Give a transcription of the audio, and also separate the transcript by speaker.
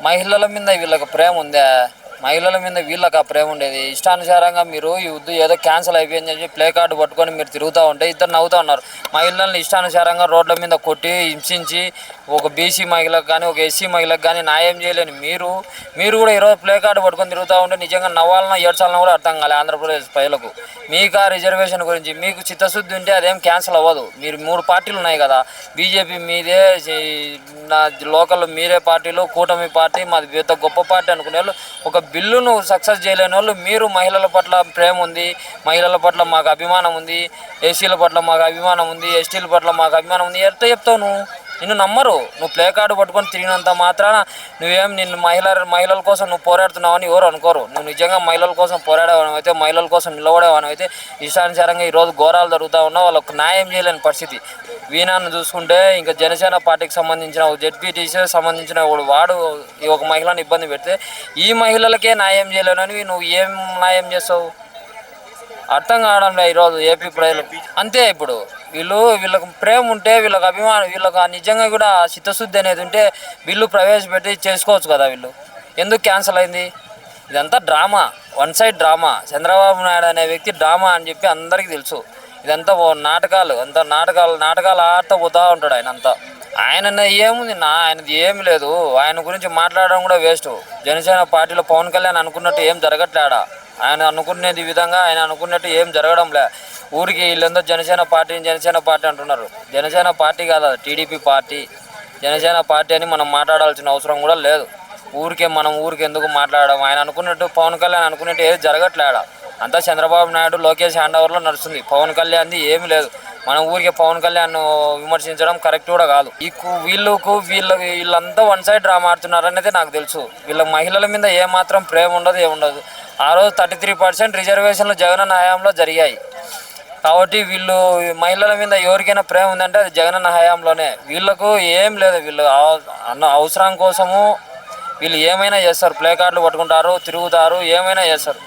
Speaker 1: మహిళల మీద వీళ్ళకి ప్రేమ ఉందా? మహిళల మీద వీళ్ళకి ఆ ప్రేమ ఉండేది. ఇష్టానుసారంగా మీరు ఈ వద్దు ఏదో క్యాన్సిల్ అయిపోయిందని చెప్పి ప్లే కార్డు పట్టుకొని మీరు తిరుగుతూ ఉంటే ఇద్దరు నవ్వుతూ ఉన్నారు. మహిళల్ని ఇష్టానుసారంగా రోడ్ల మీద కొట్టి హింసించి ఒక బీసీ మహిళకు కానీ ఒక ఎస్సీ మహిళకు కానీ న్యాయం చేయలేని మీరు కూడా ఈరోజు ప్లే కార్డు పట్టుకొని తిరుగుతూ ఉంటే నిజంగా నవ్వాలన్నా ఏడ్చాలన్నా కూడా అర్థం కాలే ఆంధ్రప్రదేశ్ ప్రజలకు. మీకు ఆ రిజర్వేషన్ గురించి మీకు చిత్తశుద్ధి ఉంటే అదేం క్యాన్సిల్ అవ్వదు. మీరు 3 పార్టీలు ఉన్నాయి కదా, బీజేపీ మీదే, నా లోకల్ మీరే పార్టీలు, కూటమి పార్టీ మాది పెద్ద గొప్ప పార్టీ అనుకునే వాళ్ళు ఒక బిల్లును సక్సెస్ చేయలేని వాళ్ళు మీరు మహిళల పట్ల ప్రేమ ఉంది, మహిళల పట్ల మాకు అభిమానం ఉంది, ఎస్సీల పట్ల మాకు అభిమానం ఉంది, ఎస్టీల పట్ల మాకు అభిమానం ఉంది ఎంత చెప్తావు నువ్వు? నిన్ను నమ్మరు. నువ్వు ప్లే కార్డు పట్టుకొని తిరిగినంత మాత్రాన నిన్ను మహిళల కోసం నువ్వు పోరాడుతున్నావని ఎవరు అనుకోరు. నువ్వు నిజంగా మహిళల కోసం పోరాడేవానైతే, మహిళల కోసం నిలబడేవానైతే ఈశానుసారంగా ఈరోజు ఘోరాలు జరుగుతూ ఉన్నా వాళ్ళకు న్యాయం చేయలేని పరిస్థితి. వీణాన్ని చూసుకుంటే ఇంకా జనసేన పార్టీకి సంబంధించిన జెడ్పీటీసీ సంబంధించిన వాడు ఈ ఒక మహిళను ఇబ్బంది పెడితే ఈ మహిళలకే న్యాయం చేయలేనని నువ్వు ఏం న్యాయం చేస్తావు? అర్థం కావడంలే ఈరోజు ఏపీ ప్రజలు. అంతే. ఇప్పుడు వీళ్ళకు ప్రేమ ఉంటే, వీళ్ళకి అభిమానం, వీళ్ళకి నిజంగా కూడా చిత్తశుద్ధి అనేది ఉంటే బిల్లు ప్రవేశపెట్టి చేసుకోవచ్చు కదా. వీళ్ళు ఎందుకు క్యాన్సిల్ అయింది? ఇదంతా drama, one side drama. Chandrababu Naidu అనే వ్యక్తి డ్రామా అని చెప్పి అందరికీ తెలుసు. ఇదంతా నాటకాలు, నాటకాలు ఆడుతూ పోతూ ఉంటాడు ఆయన అంతా. ఆయన ఏముంది ఆయనది ఏమి లేదు. ఆయన గురించి మాట్లాడడం కూడా వేస్ట్. జనసేన పార్టీలో పవన్ కళ్యాణ్ అనుకున్నట్టు ఏం జరగట్లేడా? ఆయన అనుకునేది విధంగా ఆయన అనుకున్నట్టు ఏం జరగడంలే. ఊరికి వీళ్ళందరూ జనసేన పార్టీ అంటున్నారు. జనసేన పార్టీ కాదు, టీడీపీ పార్టీ. జనసేన పార్టీ అని మనం మాట్లాడాల్సిన అవసరం కూడా లేదు. మనం ఊరికి ఎందుకు మాట్లాడడం? ఆయన అనుకున్నట్టు, పవన్ కళ్యాణ్ అనుకున్నట్టు ఏది జరగట్లేడా? అంతా చంద్రబాబు నాయుడు, లోకేష్ హ్యాండ్ ఓవర్లో నడుస్తుంది. పవన్ కళ్యాణ్ది ఏమి లేదు. మనం ఊరికి పవన్ కళ్యాణ్ విమర్శించడం కరెక్ట్ కూడా కాదు. వీళ్ళంతా వన్ సైడ్ డ్రామా ఆడుతున్నారు అనేది నాకు తెలుసు. వీళ్ళ మహిళల మీద ఏమాత్రం ప్రేమ ఉండదు, ఏముండదు. ఆ రోజు 33% రిజర్వేషన్లు జగనన్న హయాంలో జరిగాయి. కాబట్టి వీళ్ళు మహిళల మీద ఎవరికైనా ప్రేమ ఉందంటే అది జగనన్న హయాంలోనే. వీళ్ళకు ఏం లేదు. వీళ్ళు అవసరం కోసము వీళ్ళు ఏమైనా చేస్తారు. ప్లే కార్డులు పట్టుకుంటారు, తిరుగుతారు, ఏమైనా చేస్తారు.